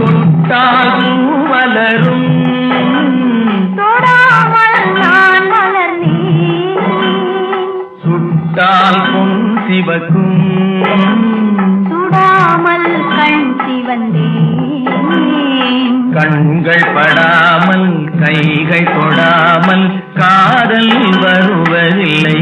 தொட்டால் மலரும் தொடாமல் நான் மலர்ந்தேன் சுட்டால் பொன் சிவக்கும் சுடாமல் கண் சிவந்தேன் கண்கள் படாமல் கைகள் தொடாமல் காதல் வருவதில்லை